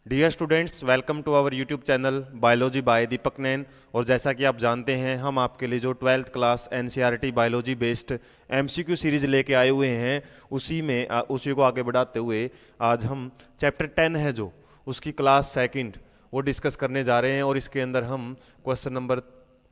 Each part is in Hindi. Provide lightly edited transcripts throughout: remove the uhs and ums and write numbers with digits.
Dear students, welcome to our YouTube channel biology by Deepak Nain. और जैसा कि आप जानते हैं, हम आपके लिए जो 12th class NCERT biology based MCQ series लेके आए हुए हैं, उसी को आगे बढ़ाते हुए आज हम चैप्टर 10 है जो उसकी क्लास सेकंड वो डिस्कस करने जा रहे हैं। और इसके अंदर हम क्वेश्चन नंबर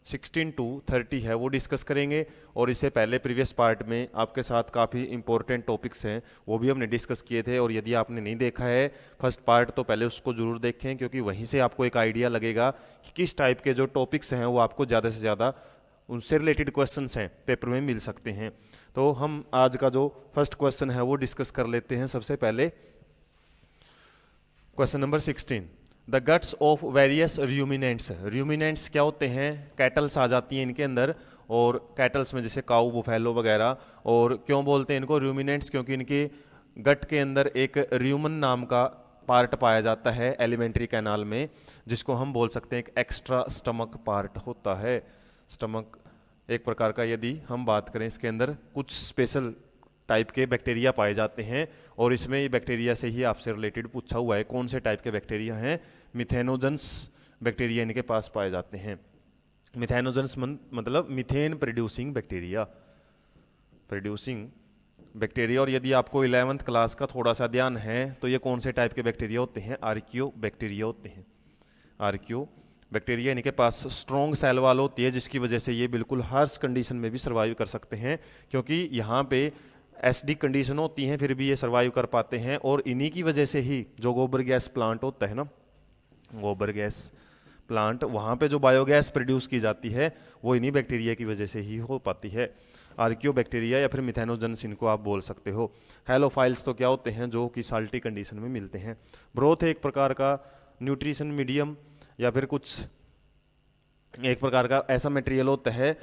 16 टू 30 है वो डिस्कस करेंगे। और इससे पहले प्रीवियस पार्ट में आपके साथ काफ़ी इंपॉर्टेंट टॉपिक्स हैं वो भी हमने डिस्कस किए थे। और यदि आपने नहीं देखा है फर्स्ट पार्ट तो पहले उसको ज़रूर देखें, क्योंकि वहीं से आपको एक आइडिया लगेगा कि किस टाइप के जो टॉपिक्स हैं वो आपको ज़्यादा से ज़्यादा उनसे रिलेटेड क्वेश्चंस हैं पेपर में मिल सकते हैं। तो हम आज का जो फर्स्ट क्वेश्चन है वो डिस्कस कर लेते हैं। सबसे पहले question number 16, the guts of various ruminants. Ruminants क्या होते हैं? कैटल्स आ जाती हैं इनके अंदर, और कैटल्स में जैसे काऊ, बुफेलो वगैरह। और क्यों बोलते हैं इनको र्यूमिनेंट्स? क्योंकि इनके गट के अंदर एक र्यूमन नाम का पार्ट पाया जाता है एलिमेंट्री कैनाल में, जिसको हम बोल सकते हैं एक एक्स्ट्रा स्टमक पार्ट होता है। स्टमक एक प्रकार का, यदि हम बात करें, इसके अंदर कुछ स्पेशल टाइप के बैक्टीरिया पाए जाते हैं। और इसमें ये बैक्टीरिया से ही आपसे रिलेटेड पूछा हुआ है कौन से टाइप के बैक्टीरिया हैं। मिथेनोजेंस बैक्टीरिया इनके पास पाए जाते हैं। मिथेनोजेंस मतलब मिथेन प्रोड्यूसिंग बैक्टीरिया। और यदि आपको 11th क्लास का थोड़ा सा ध्यान है तो ये कौन से टाइप के बैक्टीरिया होते हैं? आर्कियो बैक्टीरिया होते हैं। आर्कियो बैक्टीरिया इनके पास स्ट्रॉन्ग सेल वॉल होती है, जिसकी वजह से ये बिल्कुल हार्श कंडीशन में भी सर्वाइव कर सकते हैं, क्योंकि यहाँ पे एसिडिक कंडीशन होती हैं फिर भी ये सर्वाइव कर पाते हैं। और इन्हीं की वजह से ही जो गोबर गैस प्लांट होता है ना, गोबर गैस प्लांट, वहाँ पे जो बायोगैस प्रोड्यूस की जाती है वो इन्हीं बैक्टीरिया की वजह से ही हो पाती है। आर्कियो बैक्टीरिया या फिर मिथेनोजेंस इनको आप बोल सकते हो। हेलोफाइल्स तो क्या होते हैं? जो कि साल्टी कंडीशन में मिलते हैं। ब्रोथ एक प्रकार का न्यूट्रिशन मीडियम या फिर कुछ एक प्रकार का ऐसा मटेरियल होता है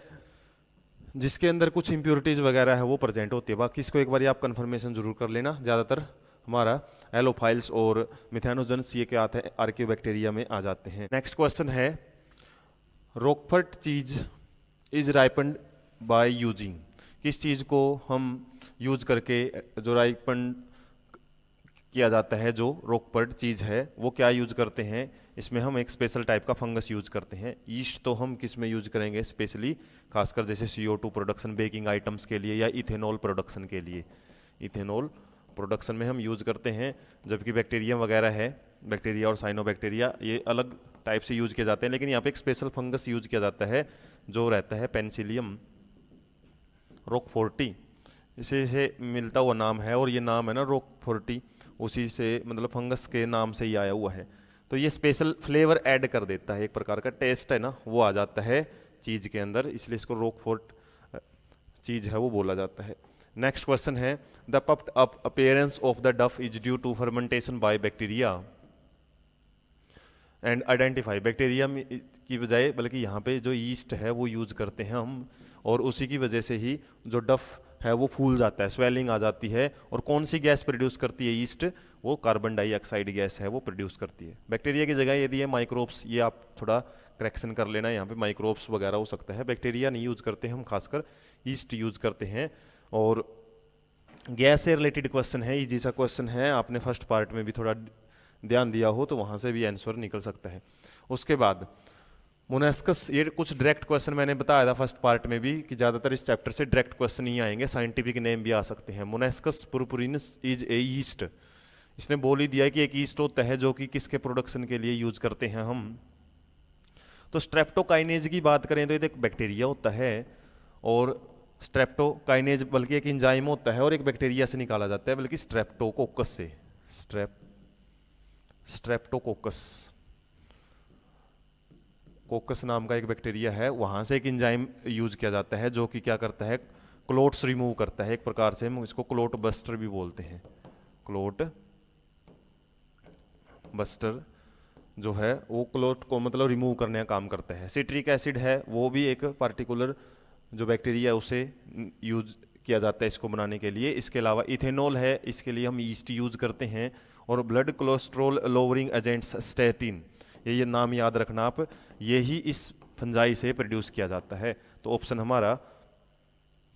जिसके अंदर कुछ इंप्योरिटीज वगैरह है वो प्रेजेंट होती है। बाकी इसको एक बार आप कंफर्मेशन जरूर कर लेना। ज़्यादातर हमारा एलोफाइल्स और मिथेनोजेंस ये क्या आते हैं? आर्कियोबैक्टीरिया में आ जाते हैं। नेक्स्ट क्वेश्चन है, रॉकफर्ट चीज इज राइपन्ड बाय यूजिंग। किस चीज़ को हम यूज करके जो राइपन किया जाता है, जो रॉकफर्ट चीज़ है वो क्या यूज करते हैं? इसमें हम एक स्पेशल टाइप का फंगस यूज करते हैं। ईस्ट तो हम किस में यूज करेंगे स्पेशली? खासकर जैसे CO2 प्रोडक्शन बेकिंग आइटम्स के लिए या इथेनॉल प्रोडक्शन के लिए। इथेनॉल प्रोडक्शन में हम यूज करते हैं। जबकि बैक्टीरिया वगैरह है, बैक्टीरिया और साइनोबैक्टीरिया, ये अलग टाइप से यूज किए जाते हैं। लेकिन यहाँ पे एक स्पेशल फंगस यूज किया जाता है जो रहता है पेंसिलियम रॉकफोर्टी। इसे से मिलता हुआ नाम है, और ये नाम है ना रॉकफोर्टी, उसी से मतलब फंगस के नाम से ही आया हुआ है। तो ये स्पेशल फ्लेवर ऐड कर देता है, एक प्रकार का टेस्ट है ना वो आ जाता है चीज़ के अंदर, इसलिए इसको रॉकफोर्ट चीज़ है वो बोला जाता है। नेक्स्ट क्वेश्चन है, the puffed up appearance of the dough is due to fermentation by bacteria and identify. Bacteria की बजाय बल्कि यहाँ पे जो ईस्ट है वो यूज करते हैं हम, और उसी की वजह से ही जो डफ है वो फूल जाता है, स्वेलिंग आ जाती है। और कौन सी गैस प्रोड्यूस करती है ईस्ट? वो कार्बन डाइऑक्साइड गैस है वो प्रोड्यूस करती है। बैक्टीरिया की जगह यदि ये माइक्रोब्स, ये आप थोड़ा करेक्शन कर लेना, यहाँ पे माइक्रोब्स वगैरह हो सकता है। बैक्टीरिया नहीं यूज करते हम, खासकर ईस्ट यूज करते हैं। और गैस से रिलेटेड क्वेश्चन है, इजी सा क्वेश्चन है, आपने फर्स्ट पार्ट में भी थोड़ा ध्यान दिया हो तो वहाँ से भी आंसर निकल सकता है। उसके बाद मोनेस्कस, ये कुछ डायरेक्ट क्वेश्चन मैंने बताया था फर्स्ट पार्ट में भी कि ज़्यादातर इस चैप्टर से डायरेक्ट क्वेश्चन ही आएंगे, साइंटिफिक नेम भी आ सकते हैं। Monascus purpureus is a yeast. इसने बोल ही दिया है कि एक ईस्ट होता है जो कि किसके प्रोडक्शन के लिए यूज करते हैं हम। तो स्ट्रेप्टोकाइनेज की बात करें तो ये एक बैक्टीरिया होता है, और स्ट्रेप्टोकाइनेज बल्कि एक एंजाइम होता है और एक बैक्टीरिया से निकाला जाता है, बल्कि स्ट्रेप्टोकोकस से। स्ट्रेप्टोकोकस, कोकस नाम का एक बैक्टीरिया है, वहाँ से एक एंजाइम यूज किया जाता है जो कि क्या करता है? क्लोट्स रिमूव करता है। एक प्रकार से हम इसको क्लोट बस्टर भी बोलते हैं। क्लोट बस्टर जो है वो क्लोट को मतलब रिमूव करने का काम करता है। सिट्रिक एसिड है वो भी एक पार्टिकुलर जो बैक्टीरिया है उसे यूज किया जाता है इसको बनाने के लिए। इसके अलावा इथेनॉल है, इसके लिए हम ईस्ट यूज करते हैं। और blood cholesterol lowering agents statin, ये नाम याद रखना आप, ये ही इस फंजाई से प्रोड्यूस किया जाता है। तो ऑप्शन हमारा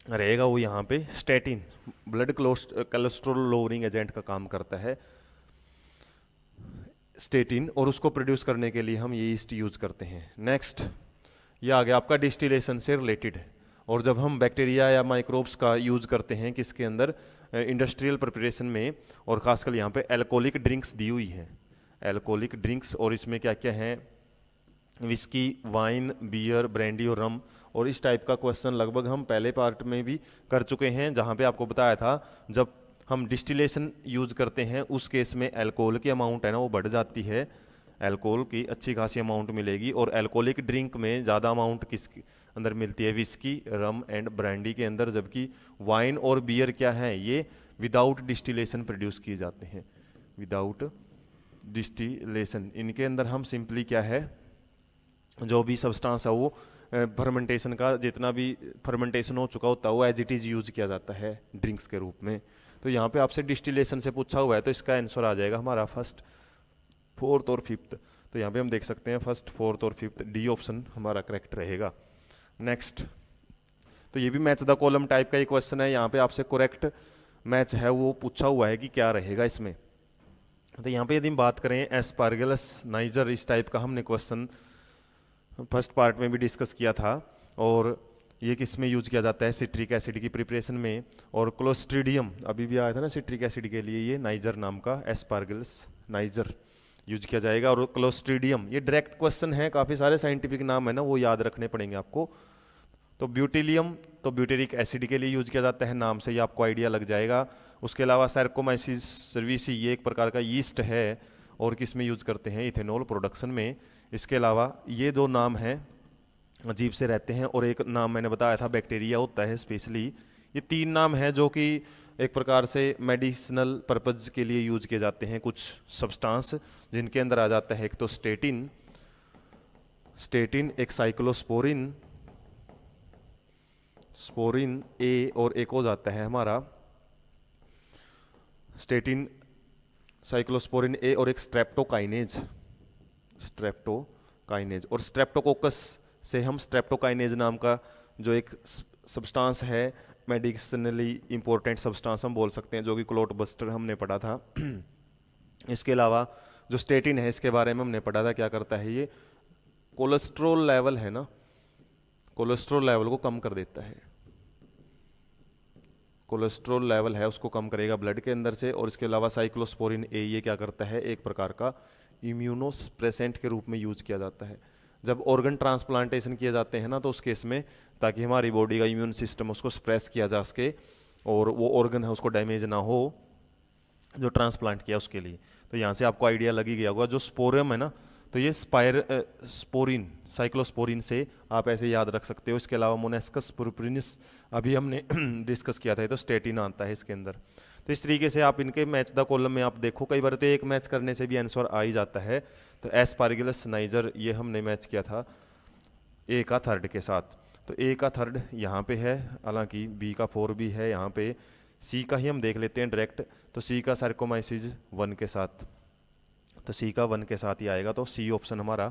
रहेगा वो यहाँ पे statin, blood cholesterol lowering agent का काम करता है। स्टेटिन, और उसको प्रोड्यूस करने के लिए हम ये ईस्ट यूज करते हैं। नेक्स्ट ये आ गया आपका डिस्टिलेशन से रिलेटेड। और जब हम बैक्टीरिया या माइक्रोब्स का यूज करते हैं किसके अंदर, इंडस्ट्रियल प्रिपरेशन में, और खासकर यहाँ पे एल्कोहलिक ड्रिंक्स दी हुई हैं, एल्कोहलिक ड्रिंक्स, और इसमें क्या क्या है, विस्की, वाइन, बियर, ब्रांडी और रम। और इस टाइप का क्वेश्चन लगभग हम पहले पार्ट में भी कर चुके हैं, जहाँ पे आपको बताया था जब हम डिस्टिलेशन यूज करते हैं उस केस में अल्कोहल की अमाउंट है ना वो बढ़ जाती है, अल्कोहल की अच्छी खासी अमाउंट मिलेगी। और अल्कोहलिक ड्रिंक में ज़्यादा अमाउंट किस अंदर मिलती है, विस्की, रम एंड ब्रांडी के अंदर, जबकि वाइन और बियर क्या है, ये विदाउट डिस्टिलेशन प्रोड्यूस किए जाते हैं, विदाउट डिस्टिलेशन। इनके अंदर हम सिंपली क्या है, जो भी सब्सटेंस है वो फर्मेंटेशन का, जितना भी फर्मेंटेशन हो चुका होता है वो एज इट इज़ यूज किया जाता है ड्रिंक्स के रूप में। तो यहाँ पे आपसे डिस्टिलेशन से पूछा हुआ है, तो इसका आंसर आ जाएगा हमारा फर्स्ट, फोर्थ और फिफ्थ। तो यहाँ पे हम देख सकते हैं फर्स्ट, फोर्थ और फिफ्थ, डी ऑप्शन हमारा करेक्ट रहेगा। नेक्स्ट, तो ये भी मैच द कॉलम टाइप का एक क्वेश्चन है, यहाँ पे आपसे करेक्ट मैच है वो पूछा हुआ है कि क्या रहेगा इसमें। तो यहाँ पे यदि हम बात करें एस्पार्गलस नाइजर, इस टाइप का हमने क्वेश्चन फर्स्ट पार्ट में भी डिस्कस किया था, और ये किस में यूज किया जाता है, सिट्रिक एसिड की प्रिपरेशन में। और क्लोस्ट्रीडियम अभी भी आया था ना सिट्रिक एसिड के लिए, ये नाइजर नाम का एस्पार्गलस नाइजर यूज किया जाएगा। और क्लोस्ट्रीडियम ये डायरेक्ट क्वेश्चन है, काफ़ी सारे साइंटिफिक नाम है ना वो याद रखने पड़ेंगे आपको। तो ब्यूटिलियम तो ब्यूटेरिक एसिड के लिए यूज किया जाता है, नाम से ही आपको आइडिया लग जाएगा। उसके अलावा सैरकोमाइसिस सर्विसी ये एक प्रकार का यीस्ट है, और किस में यूज करते हैं, इथेनॉल प्रोडक्शन में। इसके अलावा ये दो नाम हैं अजीब से रहते हैं, और एक नाम मैंने बताया था बैक्टीरिया होता है स्पेशली। ये तीन नाम हैं जो कि एक प्रकार से मेडिसिनल पर्पज के लिए यूज किए जाते हैं कुछ सब्सटेंस, जिनके अंदर आ जाता है एक तो स्टेटिन, एक साइक्लोस्पोरिन, स्पोरिन ए, और एक हो जाता है हमारा स्टेटिन, साइक्लोस्पोरिन ए, और एक स्ट्रेप्टोकाइनेज, और स्ट्रेप्टोकोकस से हम स्ट्रेप्टोकाइनेज नाम का जो एक सब्सटेंस है, मेडिसिनली इंपॉर्टेंट सब्सटेंस हम बोल सकते हैं, जो कि क्लोट बस्टर हमने पढ़ा था। इसके अलावा जो स्टेटिन है इसके बारे में हमने पढ़ा था, क्या करता है ये, कोलेस्ट्रॉल लेवल है ना, कोलेस्ट्रॉल लेवल को कम कर देता है, कोलेस्ट्रॉल लेवल है उसको कम करेगा ब्लड के अंदर से। और इसके अलावा साइक्लोस्पोरिन ए ये क्या करता है, एक प्रकार का इम्यूनोसप्रेसेंट के रूप में यूज किया जाता है जब ऑर्गन ट्रांसप्लांटेशन किए जाते हैं ना, तो उस केस में ताकि हमारी बॉडी का इम्यून सिस्टम उसको सप्रेस किया जा सके और वो ऑर्गन है उसको डैमेज ना हो जो ट्रांसप्लांट किया उसके लिए। तो यहाँ से आपको आइडिया लग ही गया होगा। जो स्पोरियम है ना, तो ये स्पोरिन, साइक्लोस्पोरिन से आप ऐसे याद रख सकते हो। इसके अलावा मोनेस्कस पुरपुरिनिस अभी हमने डिस्कस किया था, तो स्टेटिन आता है इसके अंदर। तो इस तरीके से आप इनके मैच द कॉलम में आप देखो, कई बार तो एक मैच करने से भी आंसर आ ही जाता है। तो एस्पार्गिलस नाइजर ये हमने मैच किया था ए का थर्ड के साथ, तो ए का थर्ड यहाँ पे है, हालांकि बी का 4 भी है यहाँ पे। सी का ही हम देख लेते हैं डायरेक्ट, तो सी का सार्कोमाइसिस 1 के साथ, तो सी का 1 के साथ ही आएगा, तो सी ऑप्शन हमारा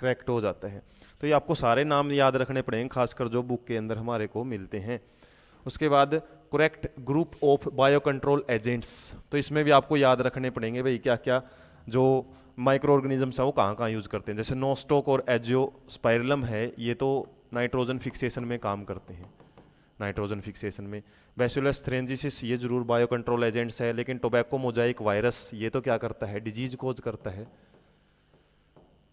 करेक्ट हो जाता है। तो ये आपको सारे नाम याद रखने पड़ेंगे, खासकर जो बुक के अंदर हमारे को मिलते हैं। उसके बाद correct group of bio control agents, तो इसमें भी आपको याद रखने पड़ेंगे भाई क्या क्या जो माइक्रो ऑर्गेनिजम्स है वो कहाँ कहाँ यूज करते हैं। जैसे नोस्टोक और एजियोस्पाइरलम है, ये तो नाइट्रोजन फिक्सेशन में काम करते हैं, नाइट्रोजन फिक्सेशन में। बैसिलस थ्रेंजिसिस ये जरूर बायो कंट्रोल एजेंट्स है, लेकिन टोबैको मोजाइक वायरस ये तो क्या करता है, डिजीज कोज करता है,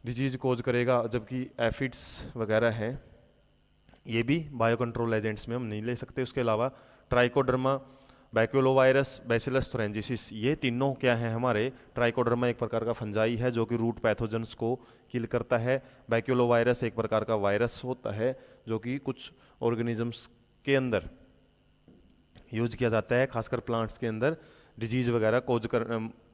डिजीज कोज करेगा। जबकि एफिड्स वगैरह हैं ये भी बायो कंट्रोल एजेंट्स में हम नहीं ले सकते। उसके अलावा ट्राइकोडर्मा, बैक्यूलोवायरस, बैसिलस थ्रेंजिसिस ये तीनों क्या हैं हमारे, ट्राइकोडर्मा एक प्रकार का फंजाई है जो कि रूट पैथोजेंस को किल करता है। बैक्यूलोवायरस एक प्रकार का वायरस होता है जो कि कुछ ऑर्गेनिजम्स के अंदर यूज किया जाता है, खासकर प्लांट्स के अंदर डिजीज वगैरह कोज कर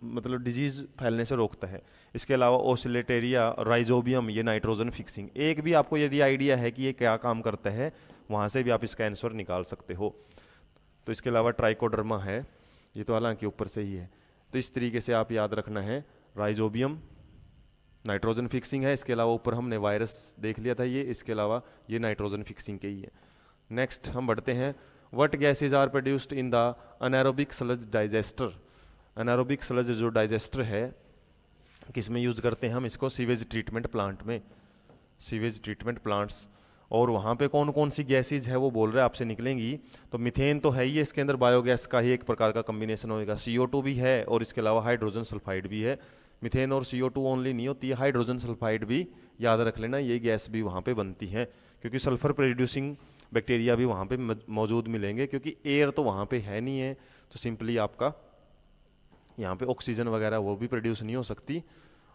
मतलब डिजीज फैलने से रोकता है। इसके अलावा ओसिलेटेरिया, राइजोबियम ये नाइट्रोजन फिक्सिंग। एक भी आपको यदि आइडिया है कि ये क्या काम करता है, वहाँ से भी आप इसका आंसर निकाल सकते हो। तो इसके अलावा ट्राइकोडर्मा है, ये तो हालांकि ऊपर से ही है, तो इस तरीके से आप याद रखना है। राइजोबियम नाइट्रोजन फिक्सिंग है, इसके अलावा ऊपर हमने वायरस देख लिया था ये, इसके अलावा ये नाइट्रोजन फिक्सिंग के ही है। नेक्स्ट हम बढ़ते हैं, what gases are produced in the anaerobic sludge digester. Anaerobic sludge जो डाइजेस्टर है किस में यूज़ करते हैं हम इसको, सीवेज ट्रीटमेंट प्लांट में, सीवेज ट्रीटमेंट प्लांट्स। और वहाँ पे कौन कौन सी गैसेज है वो बोल रहे हैं आपसे निकलेंगी। तो मीथेन तो है ही है, इसके अंदर बायोगैस का ही एक प्रकार का कम्बिनेशन होएगा, CO2 भी है और इसके अलावा हाइड्रोजन सल्फाइड भी है। मीथेन और CO2 ओनली नहीं होती है, हाइड्रोजन सल्फाइड भी याद रख लेना, ये गैस भी वहाँ पे बनती है, क्योंकि सल्फर प्रोड्यूसिंग बैक्टीरिया भी वहाँ पे मौजूद मिलेंगे, क्योंकि एयर तो वहाँ पे है नहीं है, तो सिंपली आपका यहाँ पे ऑक्सीजन वगैरह वो भी प्रोड्यूस नहीं हो सकती।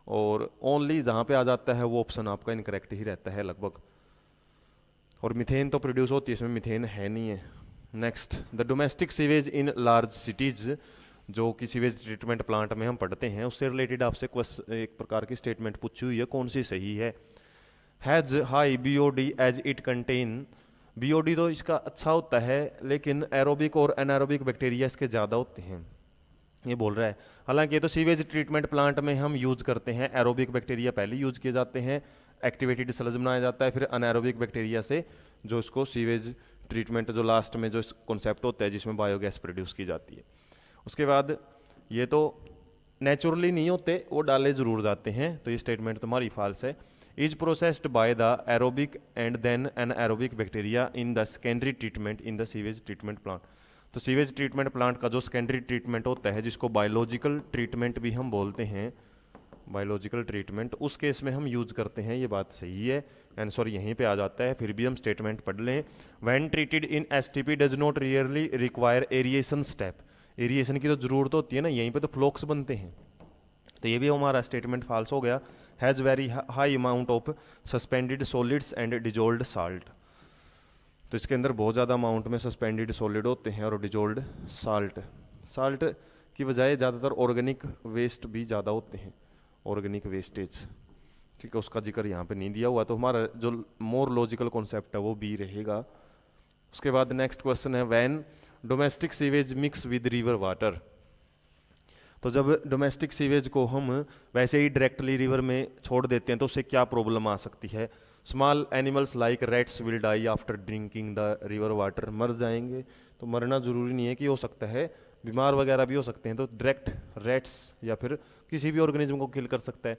और ओनली जहाँ पे आ जाता है वो ऑप्शन आपका इनकरेक्ट ही रहता है लगभग। और मीथेन तो प्रोड्यूस होती है, इसमें मीथेन है नहीं है। Next, the domestic sewage in large cities, जो कि सीवेज ट्रीटमेंट प्लांट में हम पढ़ते हैं, उससे रिलेटेड आपसे एक प्रकार की स्टेटमेंट पूछी हुई है, कौन सी सही है। Has high BOD as it contain, BOD तो इसका अच्छा होता है, लेकिन एरोबिक और एनारोबिक बैक्टीरिया इसके ज़्यादा होते हैं, ये बोल रहा है। हालांकि ये तो सीवेज ट्रीटमेंट प्लांट में हम यूज़ करते हैं, एरोबिक बैक्टीरिया पहले यूज़ किए जाते हैं, एक्टिवेटेड स्लज बनाया जाता है, फिर अनएरोबिक बैक्टीरिया से जो इसको सीवेज ट्रीटमेंट जो लास्ट में जो कॉन्सेप्ट होता है जिसमें बायोगैस प्रोड्यूस की जाती है। उसके बाद ये तो नेचुरली नहीं होते, वो डाले ज़रूर जाते हैं, तो ये स्टेटमेंट तुम्हारी फॉल्स है। Is processed by the aerobic and then anaerobic bacteria in the secondary treatment in the sewage treatment plant. तो सीवेज ट्रीटमेंट प्लांट का जो सेकेंडरी ट्रीटमेंट होता है, जिसको बायोलॉजिकल ट्रीटमेंट भी हम बोलते हैं, बायोलॉजिकल ट्रीटमेंट, उस केस में हम यूज़ करते हैं, ये बात सही है। आंसर यहीं पे आ जाता है, फिर भी हम स्टेटमेंट पढ़ लें। When treated in STP does not rarely require aeration step, aeration की तो ज़रूरत होती है ना, यहीं पे तो फ्लोक्स बनते हैं, तो ये भी हमारा स्टेटमेंट फॉल्स हो गया। Has very high amount of suspended solids and dissolved salt, तो इसके अंदर बहुत ज़्यादा अमाउंट में सस्पेंडेड सॉलिड होते हैं और डिजोल्ड साल्ट, साल्ट की बजाय ज़्यादातर ऑर्गेनिक वेस्ट भी ज़्यादा होते हैं, ऑर्गेनिक वेस्टेज, ठीक है, उसका जिक्र यहाँ पे नहीं दिया हुआ, तो हमारा जो मोर लॉजिकल कॉन्सेप्ट है वो बी रहेगा। उसके बाद नेक्स्ट क्वेश्चन है, when domestic sewage mix with river water, तो जब डोमेस्टिक सीवेज को हम वैसे ही डायरेक्टली रिवर में छोड़ देते हैं तो उससे क्या प्रॉब्लम आ सकती है। Small animals like rats will die after drinking the river water, मर जाएंगे, तो मरना जरूरी नहीं है कि हो सकता है, बीमार वगैरह भी हो सकते हैं, तो डायरेक्ट रैट्स या फिर किसी भी ऑर्गेनिज्म को किल कर सकता है।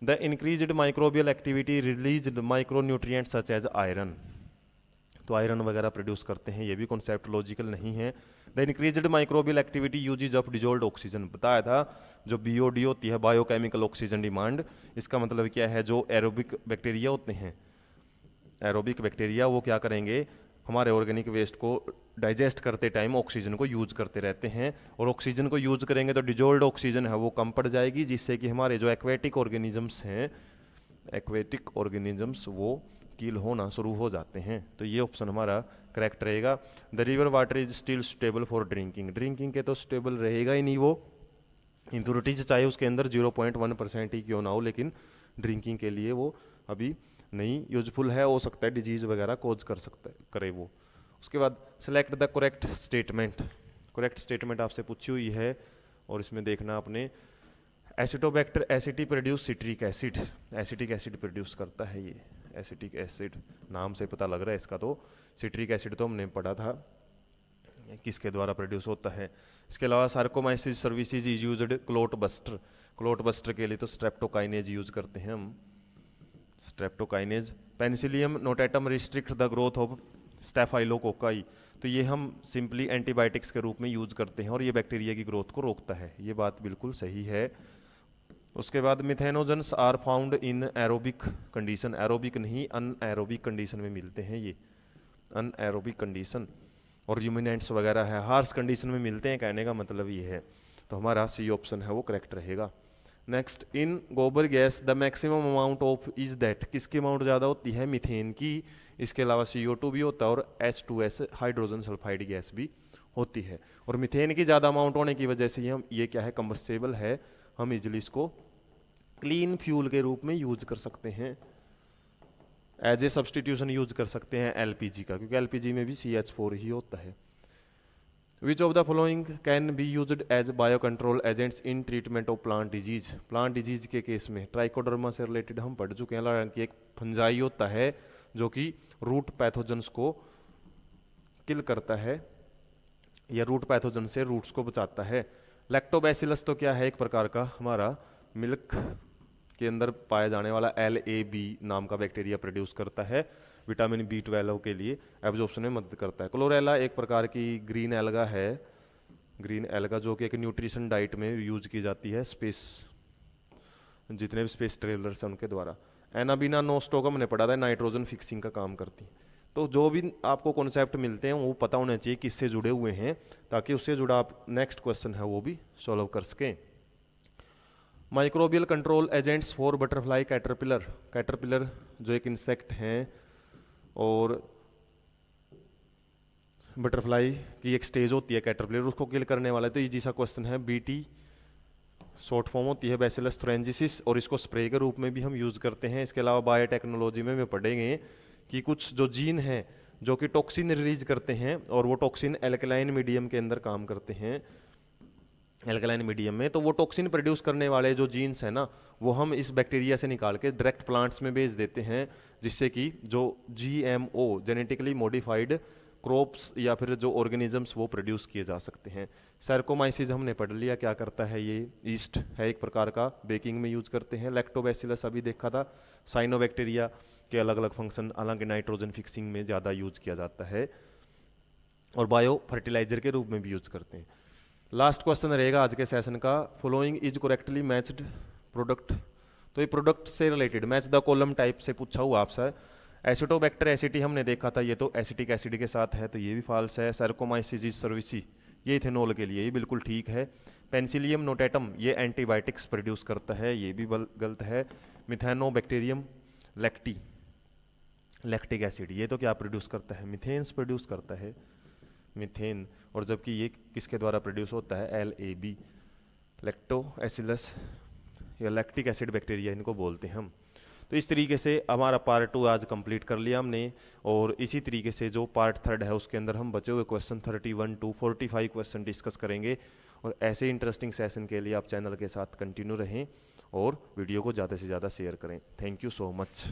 The increased microbial activity released micro nutrients such as iron, तो आयरन वगैरह प्रोड्यूस करते हैं, ये भी कॉन्सेप्ट लॉजिकल नहीं है। The increased microbial activity uses of dissolved oxygen, बताया था जो BOD होती है, बायोकेमिकल ऑक्सीजन डिमांड, इसका मतलब क्या है, जो एरोबिक बैक्टीरिया होते हैं, एरोबिक बैक्टीरिया वो क्या करेंगे, हमारे ऑर्गेनिक वेस्ट को डाइजेस्ट करते टाइम ऑक्सीजन को यूज करते रहते हैं, और ऑक्सीजन को यूज करेंगे तो डिजोल्ड ऑक्सीजन है वो कम पड़ जाएगी, जिससे कि हमारे जो एक्वेटिक ऑर्गेनिजम्स हैं, एक्वेटिक ऑर्गेनिजम्स वो किल होना शुरू हो जाते हैं, तो ये ऑप्शन हमारा करेक्ट रहेगा। The river water is still stable for drinking, drinking के तो स्टेबल रहेगा ही नहीं, वो इम्प्योरिटीज चाहे उसके अंदर 0.1% ही क्यों ना हो, लेकिन ड्रिंकिंग के लिए वो अभी नहीं यूजफुल है, हो सकता है डिजीज वगैरह कोज कर सकता है, करे वो। उसके बाद select the correct statement, correct statement आपसे पूछी हुई है, और इसमें देखना आपने, Acetobacter aceti produce citric acid, acetic acid produce करता है ये, एसिटिक एसिड नाम से पता लग रहा है इसका, तो सिट्रिक एसिड तो हमने पढ़ा था किसके द्वारा प्रोड्यूस होता है। इसके अलावा saccharomyces cerevisiae is used clot buster, clot buster के लिए तो स्ट्रेप्टोकाइनेज यूज करते हैं हम, streptokinase. Penicillium notatum restrict the growth of staphylococci, तो ये हम सिंपली एंटीबायोटिक्स के रूप में यूज करते हैं और ये बैक्टीरिया की ग्रोथ को रोकता है, ये बात बिल्कुल सही है। उसके बाद methanogens are found in aerobic condition, aerobic नहीं अनएरोबिक कंडीशन में मिलते हैं ये, अनएरोबिक कंडीशन, और र्यूमिनेंट्स वगैरह है हार्श कंडीशन में मिलते हैं, कहने का मतलब ये है, तो हमारा सी ऑप्शन है वो करेक्ट रहेगा। नेक्स्ट, इन गोबर gas the maximum amount of is that, किसकी अमाउंट ज़्यादा होती है, मीथेन की, इसके अलावा CO2 भी होता है और H2S हाइड्रोजन सल्फाइड गैस भी होती है, और मीथेन की ज़्यादा अमाउंट होने की वजह से हम ये क्या है, कंबस्टेबल है, हम इजिली इसको क्लीन फ्यूल के रूप में यूज कर सकते हैं, एज ए सब्सटीट्यूशन यूज कर सकते हैं LPG का, क्योंकि LPG में भी CH4 ही होता है। Which of the following can be used as bio control agents in treatment of plant disease, plant disease के केस में ट्राइकोडर्मा से रिलेटेड हम पढ़ चुके हैं, हालांकि एक फंजाई होता है जो कि रूट पैथोजन्स को किल करता है, या रूट पैथोजन से रूट्स को बचाता है। लैक्टोबैसिलस तो क्या है, एक प्रकार का हमारा मिल्क के अंदर पाया जाने वाला LAB नाम का बैक्टीरिया प्रोड्यूस करता है, विटामिन B12 के लिए एब्जॉर्प्शन में मदद करता है। क्लोरेला एक प्रकार की ग्रीन एल्गा है, ग्रीन एल्गा जो कि एक न्यूट्रिशन डाइट में यूज की जाती है स्पेस, जितने भी स्पेस ट्रेवलर्स हैं उनके द्वारा। एनाबीना नोस्टोक हमने पढ़ा था, नाइट्रोजन फिक्सिंग का काम करती है। तो जो भी आपको कॉन्सेप्ट मिलते हैं वो पता होना चाहिए किससे जुड़े हुए हैं, ताकि उससे जुड़ा आप नेक्स्ट क्वेश्चन है वो भी सॉल्व कर सकें। Microbial control agents for butterfly caterpillar, caterpillar जो एक इंसेक्ट हैं और बटरफ्लाई की एक स्टेज होती है कैटरपिलर, उसको किल करने वाला है। तो इजी सा क्वेश्चन है, BT शॉर्ट फॉर्म होती है बैसिलस थुरेंजिसिस, और इसको स्प्रे के रूप में भी हम यूज़ करते हैं। इसके अलावा बायोटेक्नोलॉजी में पढ़ेंगे कि कुछ जो जीन हैं जो कि टॉक्सिन रिलीज करते हैं, और वो टॉक्सिन एल्कलाइन मीडियम के अंदर काम करते हैं, एल्कलाइन मीडियम में। तो वो टॉक्सिन प्रोड्यूस करने वाले जो जीन्स हैं ना, वो हम इस बैक्टीरिया से निकाल के डायरेक्ट प्लांट्स में भेज देते हैं, जिससे कि जो GMO जेनेटिकली मॉडिफाइड क्रॉप्स या फिर जो ऑर्गेनिजम्स वो प्रोड्यूस किए जा सकते हैं। सैरकोमाइसिस हमने पढ़ लिया क्या करता है, ये ईस्ट है एक प्रकार का, बेकिंग में यूज करते हैं। लैक्टोबैसिलस अभी देखा था। साइनोबैक्टीरिया के अलग अलग फंक्शन, हालांकि नाइट्रोजन फिक्सिंग में ज़्यादा यूज किया जाता है, और बायो फर्टिलाइजर के रूप में भी यूज करते हैं। लास्ट क्वेश्चन रहेगा आज के सेशन का, following is correctly matched product. तो ये प्रोडक्ट से related match the column type से पूछा हुआ आपसे। एसिटोबैक्टर एसिटी हमने देखा था, ये तो एसिटिक एसिड के साथ है, तो ये भी फॉल्स है। सैरकोमाइसिस सर्विसी ये इथेनॉल के लिए, ये बिल्कुल ठीक है। पेंसिलियम नोटेटम ये एंटीबायोटिक्स प्रोड्यूस करता है, ये भी गलत है। मिथेनोबैक्टीरियम लैक्टिक एसिड ये तो क्या प्रोड्यूस करता है, मिथेन्स प्रोड्यूस करता है, मिथेन। और जबकि ये किसके द्वारा प्रोड्यूस होता है, LAB लैक्टोएसिलस या लैक्टिक एसिड बैक्टीरिया इनको बोलते हैं हम। तो इस तरीके से हमारा पार्ट 2 आज कंप्लीट कर लिया हमने, और इसी तरीके से जो पार्ट 3 है उसके अंदर हम बचे हुए क्वेश्चन 31 to 45 क्वेश्चन डिस्कस करेंगे। और ऐसे इंटरेस्टिंग सेशन के लिए आप चैनल के साथ कंटिन्यू रहें और वीडियो को ज़्यादा से ज़्यादा शेयर करें। Thank you so much.